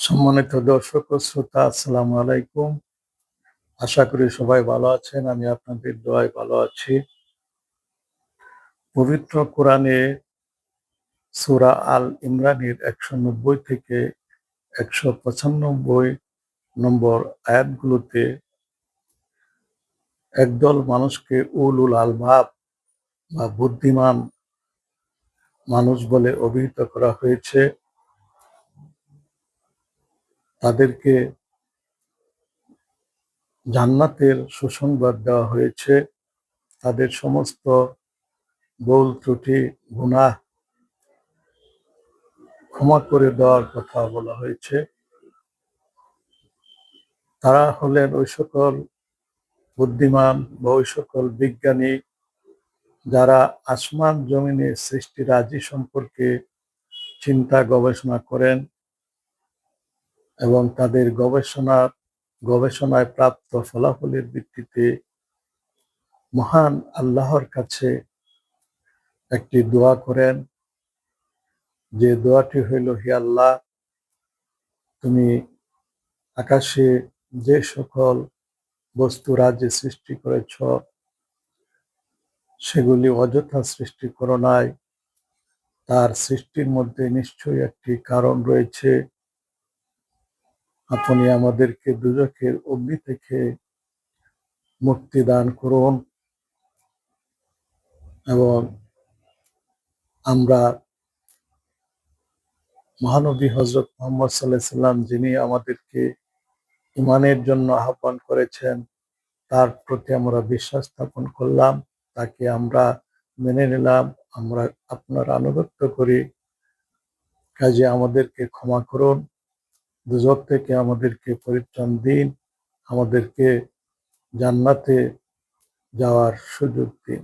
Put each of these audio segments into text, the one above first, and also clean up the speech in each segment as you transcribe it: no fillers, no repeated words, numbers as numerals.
সম্মানিত দর্শক ও শ্রোতা, আসসালামু আলাইকুম। আশা করি সবাই ভালো আছেন। আমি আপনাদের দোয়ায় ভালো আছি। পবিত্র কোরআনে সূরা আল ইমরানের ১৯০ থেকে ১৯৫ নম্বর আয়াতগুলোতে একদল মানুষকে উলুল আলবাব বা বুদ্ধিমান মানুষ বলে অভিহিত করা হয়েছে। তাদেরকে জান্নাতের সুসংবাদ দেওয়া হয়েছে। তাদের সমস্ত ভুল ত্রুটি গুনাহ ক্ষমা করে দেওয়ার কথা বলা হয়েছে। তারা হলেন ওই সকল বুদ্ধিমান বা ওই সকল বিজ্ঞানী যারা আসমান জমিনের সৃষ্টিরাজি সম্পর্কে চিন্তা গবেষণা করেন এবং তাদের গবেষণায় প্রাপ্ত ফলাফলের ভিত্তিতে মহান আল্লাহর কাছে একটি দোয়া করেন, যে দোয়াটি হইল, হে আল্লাহ, তুমি আকাশে যে সকল বস্তু রাজ্যে সৃষ্টি করেছ সেগুলি অযথা সৃষ্টি করো নাই। তার সৃষ্টির মধ্যে নিশ্চয়ই একটি কারণ রয়েছে। আপনি আমাদেরকে দুজখের অগ্নি থেকে মুক্তি দান করুন এবং আমরা মহানবী হযরত মুহাম্মদ সাল্লাল্লাহু আলাইহি সাল্লাম যিনি আমাদেরকে ঈমানের জন্য আহ্বান করেছেন, তার প্রতি আমরা বিশ্বাস স্থাপন করলাম, তাকে আমরা মেনে নিলাম, আমরা আপনার আনুগত্য করি। কাজে আমাদেরকে ক্ষমা করুন, দুজখ থেকে আমাদেরকে পরিত্রাণ দিন, আমাদেরকে জান্নাতে যাওয়ার সুযোগ দিন।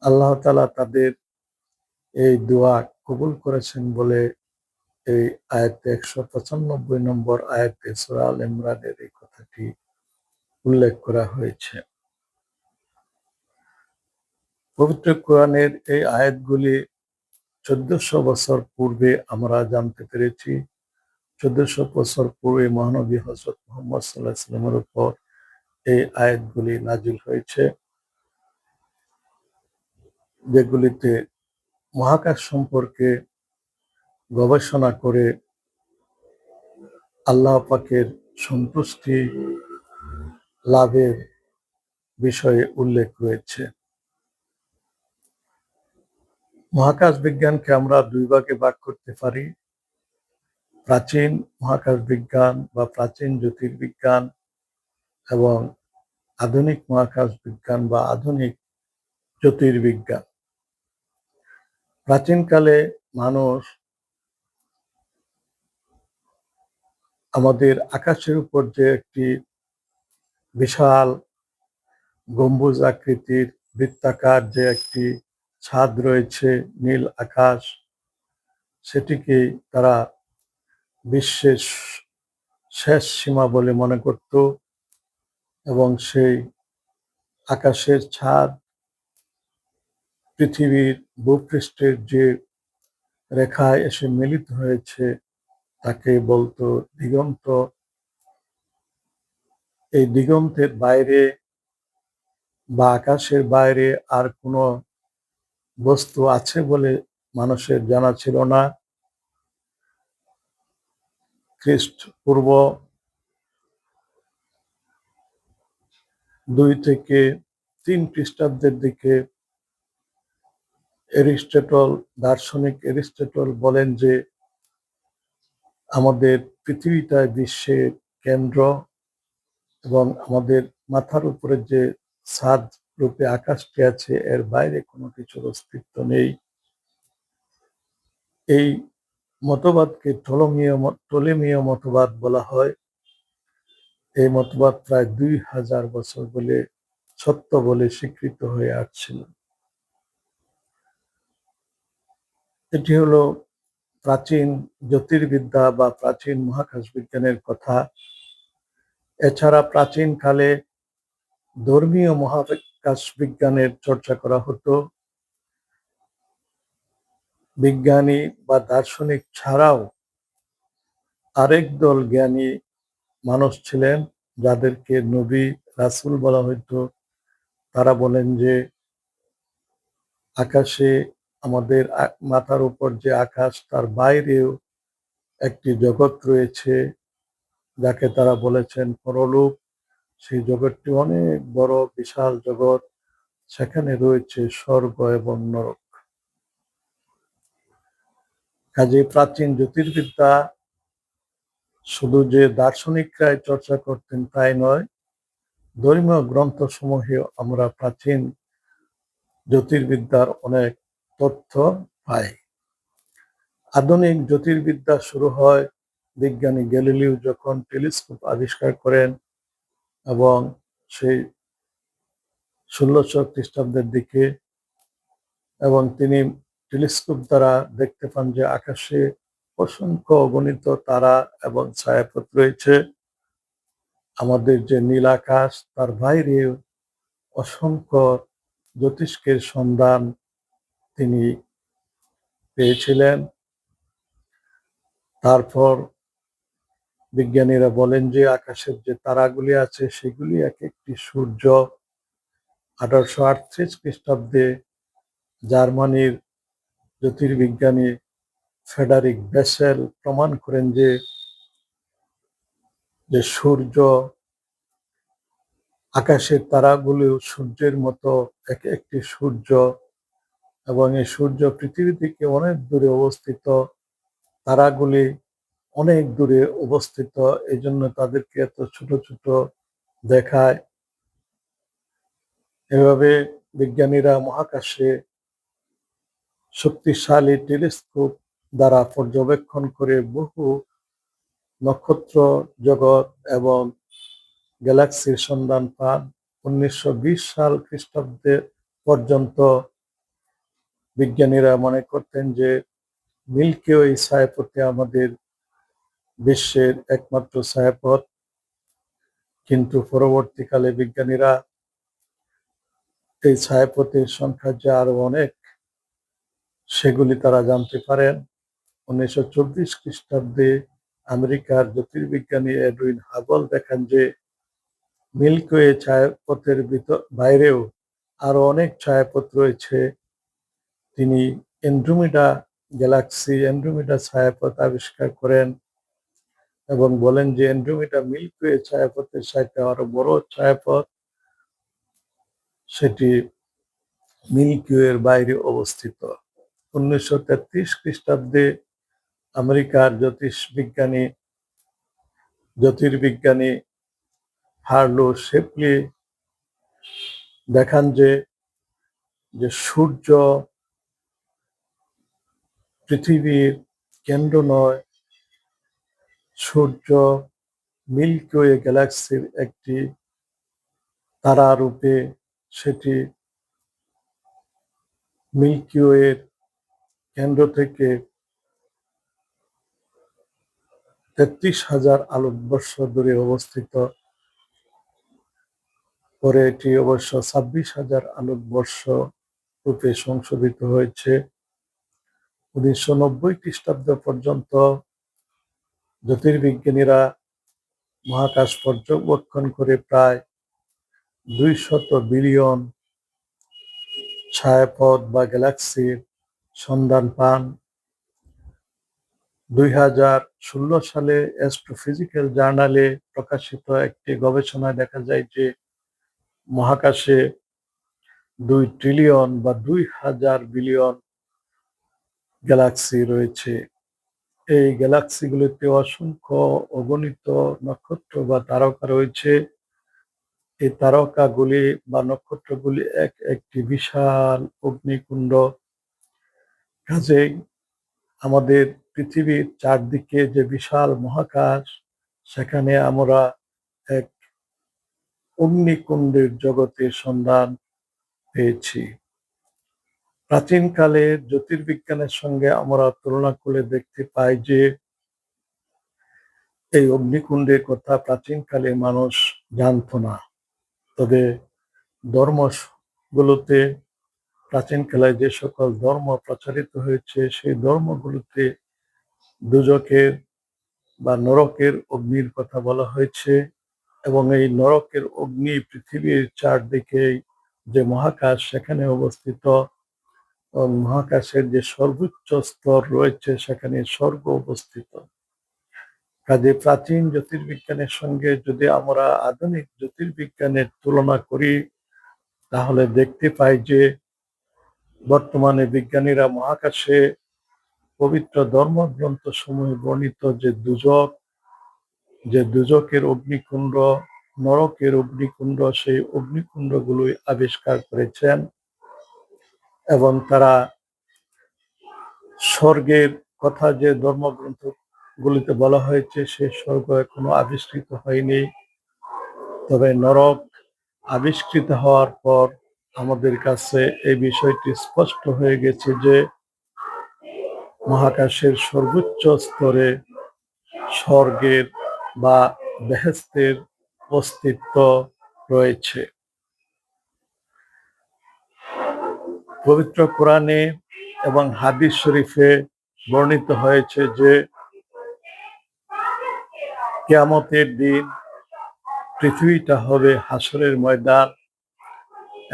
আল্লাহ তাআলা তাদের এই দোয়া কবুল করেছেন বলে এই আয়াতে ১৯৫ নম্বর আয়াতে সূরা আল ইমরানের এই কথাটি উল্লেখ করা হয়েছে। পবিত্র কোরআনের এই আয়াতগুলি ১৪০০ বছর পূর্বে আমরা জানতে পেরেছি। ১৪০০ বছর পূর্বে মহানবী হযরত মুহাম্মদ সাল্লাল্লাহু আলাইহি ওয়াসাল্লামের উপর এই আয়াতগুলি নাজিল হয়েছে, যেগুলিতে মহাকাশ সম্পর্কে গবেষণা করে আল্লাহ পাকের সন্তুষ্টি লাভের বিষয়ে উল্লেখ রয়েছে। মহাকাশ বিজ্ঞানকে আমরা দুই ভাগে ভাগ করতে পারি: প্রাচীন মহাকাশ বিজ্ঞান বা প্রাচীন জ্যোতির্বিজ্ঞান এবং আধুনিক মহাকাশ বিজ্ঞান বা আধুনিক জ্যোতির্বিজ্ঞান। প্রাচীনকালে মানুষ আমাদের আকাশের উপর যে একটি বিশাল গম্বুজ আকৃতির বৃত্তাকার যে একটি ছাদ রয়েছে, নীল আকাশ, সেটিকে তারা বিশ্বের শেষ সীমা বলে মনে করত এবং সেই আকাশের ছাদ পৃথিবীর ভূপৃষ্ঠের যে রেখায় এসে মিলিত হয়েছে তাকে বলতো দিগন্ত। এই দিগন্তের বাইরে বা আকাশের বাইরে আর কোনো বস্তু আছে বলে মানুষের জানা ছিল না। খ্রিস্টপূর্ব ২ থেকে ৩ খ্রিস্টাব্দের দিকে দার্শনিক এরিস্টটল বলেন যে আমাদের পৃথিবীটাই বিশ্বের কেন্দ্র এবং আমাদের মাথার উপরে যে ছাদ রূপে আকাশটি আছে এর বাইরে কোনো কিছুর অস্তিত্ব নেই। এই মতবাদকে টলেমীয় মতবাদ বলা হয়। এই মতবাদ প্রায় ২,০০০ বছর বলে সত্য বলে স্বীকৃত হয়ে আসছিল। এটি হলো প্রাচীন জ্যোতির্বিদ্যা বা প্রাচীন মহাকাশ বিজ্ঞানের কথা। এছাড়া প্রাচীনকালে ধর্মীয় মহাকাশ বিজ্ঞানের চর্চা করা হতো। বিজ্ঞানী বা দার্শনিক ছাড়াও আরেক দল জ্ঞানী মানুষ ছিলেন যাদেরকে নবী রাসূল বলা হইতো। তারা বলেন যে আকাশে আমাদের মাথার উপর যে আকাশ তার বাইরেও একটি জগৎ রয়েছে যাকে তারা বলেছেন পরলোক। সেই জগৎটি অনেক বড় বিশাল জগৎ। সেখানে রয়েছে স্বর্গ এবং নরক। কাজেই প্রাচীন জ্যোতির্বিদ্যা শুধু যে দার্শনিকরাই চর্চা করতেন তাই নয়, ধর্মীয় গ্রন্থসমূহেও আমরা প্রাচীন জ্যোতির্বিদ্যার অনেক তথ্য পাই। আধুনিক জ্যোতির্বিদ্যা শুরু হয় বিজ্ঞানী গ্যালিলিও যখন টেলিস্কোপ আবিষ্কার করেন এবং সেই ১৬০০ খ্রিস্টাব্দের দিকে, এবং তিনি টেলিস্কোপ দ্বারা দেখতে পান যে আকাশে অসংখ্য অগণিত তারা এবং ছায়াপথ রয়েছে। আমাদের যে নীল আকাশ তার বাইরে অসংখ্য জ্যোতিষ্কের সন্ধান তিনি পেয়েছিলেন। তারপর বিজ্ঞানীরা বলেন যে আকাশের যে তারাগুলি আছে সেগুলি এক একটি সূর্য। ১৮৩৮ খ্রিস্টাব্দে জার্মানির জ্যোতির্বিজ্ঞানী ফ্রেডারিক বেসেল প্রমাণ করেন যে সূর্য, আকাশের তারাগুলিও সূর্যের মতো এক একটি সূর্য, এবং এই সূর্য পৃথিবী থেকে অনেক দূরে অবস্থিত। তারাগুলি অনেক দূরে অবস্থিত, এই জন্য তাদেরকে এত ছোট ছোট দেখায়। এভাবে বিজ্ঞানীরা মহাকাশে শক্তিশালী টেলিস্কোপ দ্বারা পর্যবেক্ষণ করে বহু নক্ষত্র জগৎ এবং গ্যালাক্সির সন্ধান পান। ১৯২০ সাল খ্রিস্টাব্দে পর্যন্ত বিজ্ঞানীরা মনে করতেন যে মিল্কি ওয়ে ছায়াপথে আমাদের বিশ্বের একমাত্র ছায়াপথ, কিন্তু পরবর্তীকালে বিজ্ঞানীরা এই ছায়াপথের সংখ্যা যে আরো অনেক সেগুলি তারা জানতে পারেন। ১৯২৪ খ্রিস্টাব্দে আমেরিকার জ্যোতির্বিজ্ঞানী এডউইন হাবল দেখান যে মিল্কি ওয়ে ছায়াপথের বাইরেও আরো অনেক ছায়াপথ রয়েছে। তিনি অ্যান্ড্রোমেডা গ্যালাক্সি, অ্যান্ড্রোমেডা ছায়াপথ আবিষ্কার করেন এবং বলেন যে অ্যান্ড্রোমেডা মিল্কি ওয়ে ছায়াপথের চাইতে আরো বড় ছায়াপথ, সেটি মিল্কি ওয়ের বাইরে অবস্থিত। ১৯৩৩ খ্রিস্টাব্দে আমেরিকার জ্যোতির্বিজ্ঞানী হার্লো শেপলি দেখান যে সূর্য পৃথিবীর কেন্দ্র নয়, সূর্য মিল্কি ওয়ে গ্যালাক্সির একটি তারা রূপে, সেটি মিল্কি ওয়ের কেন্দ্র থেকে ৩৩,০০০ আলোকবর্ষ দূরে অবস্থিত। পরে এটি অবশ্য ২৬,০০০ আলোকবর্ষ রূপে সংশোধিত হয়েছে। ১৯৯০ খ্রিস্টাব্দ পর্যন্ত জ্যোতির্বিজ্ঞানীরা মহাকাশ পর্যবেক্ষণ করে প্রায় ২০০ বিলিয়ন ছায়াপথ বা গ্যালাক্সির সন্ধান পান। ২০১৬ সালে অ্যাস্ট্রোফিজিক্যাল জার্নালে প্রকাশিত একটি গবেষণায় দেখা যায় যে মহাকাশে ২ ট্রিলিয়ন বা ২,০০০ বিলিয়ন গ্যালাক্সি রয়েছে। এই গ্যালাক্সিগুলিতে অসংখ্য অগণিত নক্ষত্র বা তারকা রয়েছে। এই তারকাগুলি বা নক্ষত্রগুলি এক একটি বিশাল অগ্নিকুণ্ড। কাজেই আমাদের পৃথিবীর চারদিকে যে বিশাল মহাকাশ, সেখানে আমরা এক অগ্নিকুণ্ডের জগতের সন্ধান পেয়েছি। প্রাচীনকালের জ্যোতির্বিজ্ঞানের সঙ্গে আমরা তুলনা করে দেখতে পাই যে এই অগ্নিকুণ্ডের কথা প্রাচীনকালে মানুষ জানত না। তবে ধর্মগুলোতে, প্রাচীনকালে যে সকল ধর্ম প্রচারিত হয়েছে সেই ধর্মগুলোতে দোজখের বা নরকের অগ্নির কথা বলা হয়েছে, এবং এই নরকের অগ্নি পৃথিবীর চারদিকে যে মহাকাশ সেখানে অবস্থিত, এবং মহাকাশের যে সর্বোচ্চ স্তর রয়েছে সেখানে স্বর্গ অবস্থিত। কাজে প্রাচীন জ্যোতির্বিজ্ঞানের সঙ্গে যদি আমরা আধুনিক জ্যোতির্বিজ্ঞানের তুলনা করি, তাহলে দেখতে পাই যে বর্তমানে বিজ্ঞানীরা মহাকাশে পবিত্র ধর্মগ্রন্থ সমূহে বর্ণিত যে দুজকের অগ্নিকুণ্ড, নরকের অগ্নিকুণ্ড, সেই অগ্নিকুণ্ডগুলোই আবিষ্কার করেছেন, এবং তারা স্বর্গের কথা যে ধর্মগ্রন্থগুলিতে বলা হয়েছে সে স্বর্গ এখনো আবিষ্কৃত হয়নি। তবে নরক আবিষ্কৃত হওয়ার পর আমাদের কাছে এই বিষয়টি স্পষ্ট হয়ে গেছে যে মহাকাশের সর্বোচ্চ স্তরে স্বর্গের বা বেহেশতের অস্তিত্ব রয়েছে। পবিত্র কোরআনে এবং হাদিস শরীফে বর্ণিত হয়েছে যে কিয়ামতের দিন পৃথিবীটা হবে হাসরের ময়দান,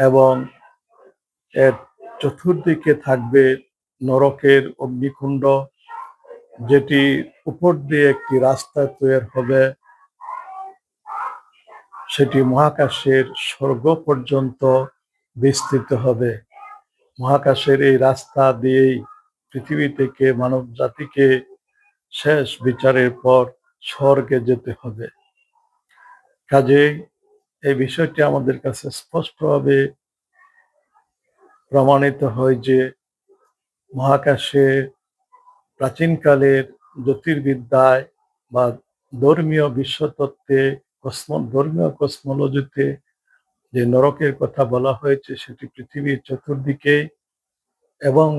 এবং এর চতুর্দিকে থাকবে নরকের অগ্নিকুণ্ড, যেটি উপর দিয়ে একটি রাস্তা তৈরি হবে, সেটি মহাকাশের স্বর্গ পর্যন্ত বিস্তৃত হবে। মহাকাশের এই রাস্তা দিয়েই পৃথিবী থেকে মানব জাতিকে শেষ বিচারের পর স্বর্গে যেতে হবে। কাজেই এই বিষয়টি আমাদের কাছে স্পষ্টভাবে প্রমাণিত হয় যে মহাকাশে প্রাচীনকালের জ্যোতির্বিদ্যায় বা ধর্মীয় বিশ্বতত্ত্বে, ধর্মীয় কসমোলজিতে যে নরকের কথা বলা হয়েছে সেটি পৃথিবীর চতুর্দিকে, এবং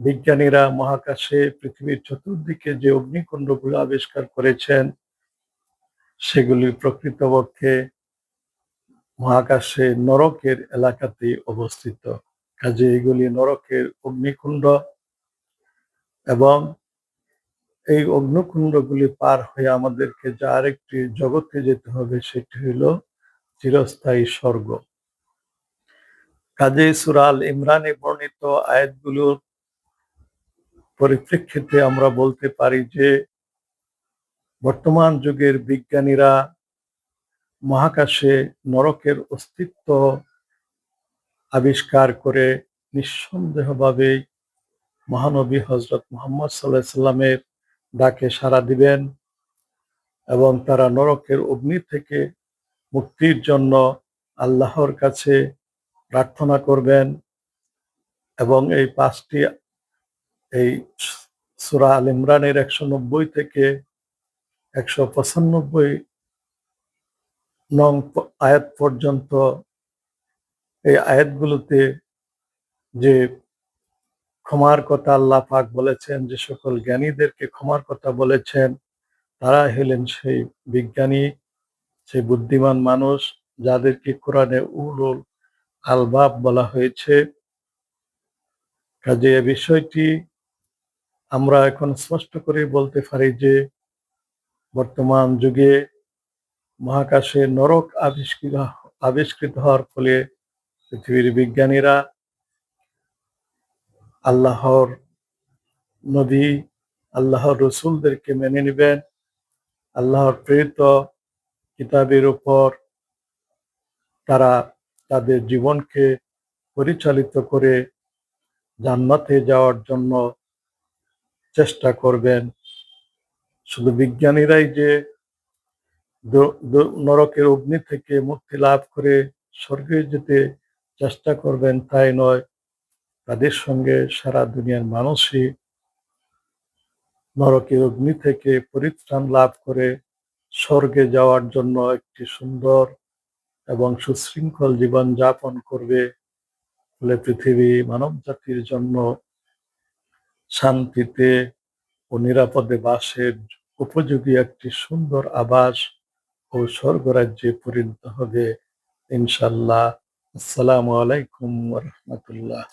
বিজ্ঞানীরা মহাকাশে পৃথিবীর চতুর্দিকে যে অগ্নিকুণ্ডগুলো আবিষ্কার করেছেন সেগুলি প্রকৃতপক্ষে মহাকাশে নরকের এলাকাতেই অবস্থিত। কাজে এগুলি নরকের অগ্নিকুণ্ড, এবং এই অগ্নিকুণ্ডগুলি পার হয়ে আমাদেরকে যে আরেকটি জগতে যেতে হবে সেটি হইল চিরস্থায়ী স্বর্গ। কাজে সূরা আল ইমরানে বর্ণিত আয়াতগুলোর পরিপ্রেক্ষিতে আমরা বলতে পারি যে বর্তমান যুগের বিজ্ঞানীরা মহাকাশে নরকের অস্তিত্ব আবিষ্কার করে নিঃসন্দেহভাবেই মহানবী হযরত মুহাম্মদ সাল্লাল্লাহু আলাইহি সাল্লামের ডাকে সাড়া দিবেন, এবং তারা নরকের অগ্নি থেকে মুক্তির জন্য আল্লাহর কাছে প্রার্থনা করবেন, এবং এই সূরা আল ইমরানের 190 থেকে 195 নং আয়াত পর্যন্ত এই আয়াতগুলোতে যে ক্ষমার কথা আল্লাহ পাক বলেছেন, যে সকল জ্ঞানীদেরকে ক্ষমার কথা বলেছেন, তারা হলেন সেই বিজ্ঞানী, সেই বুদ্ধিমান মানুষ যাদেরকে কোরআনে উলুল আলবাব বলা হয়েছে। কাজে এই বিষয়টি আমরা এখন স্পষ্ট করে বলতে পারি যে বর্তমান যুগে মহাকাশে নরক আবিষ্কৃত হওয়ার ফলে পৃথিবীর বিজ্ঞানীরা আল্লাহর নবী, আল্লাহর রসুলদেরকে মেনে নেবেন, আল্লাহর প্রেরিত কিতাবের উপর তারা তাদের জীবনকে পরিচালিত করে জান্নাতে যাওয়ার জন্য চেষ্টা করবেন। শুধু বিজ্ঞানীরাই যে নরকের অগ্নি থেকে মুক্তি লাভ করে স্বর্গে যেতে চেষ্টা করবেন তাই নয়, তাদের সঙ্গে সারা দুনিয়ার মানুষই নরকের অগ্নি থেকে পরিত্রাণ লাভ করে স্বর্গে যাওয়ার জন্য একটি সুন্দর এবং সুশৃঙ্খল জীবন যাপন করবে। ফলে পৃথিবী মানব জাতির জন্য শান্তিতে ও নিরাপদে বাসের উপযোগী একটি সুন্দর আবাস ও স্বর্গরাজ্যে পরিণত হবে ইনশাআল্লাহ। আসসালামু আলাইকুম ওয়া রাহমাতুল্লাহ।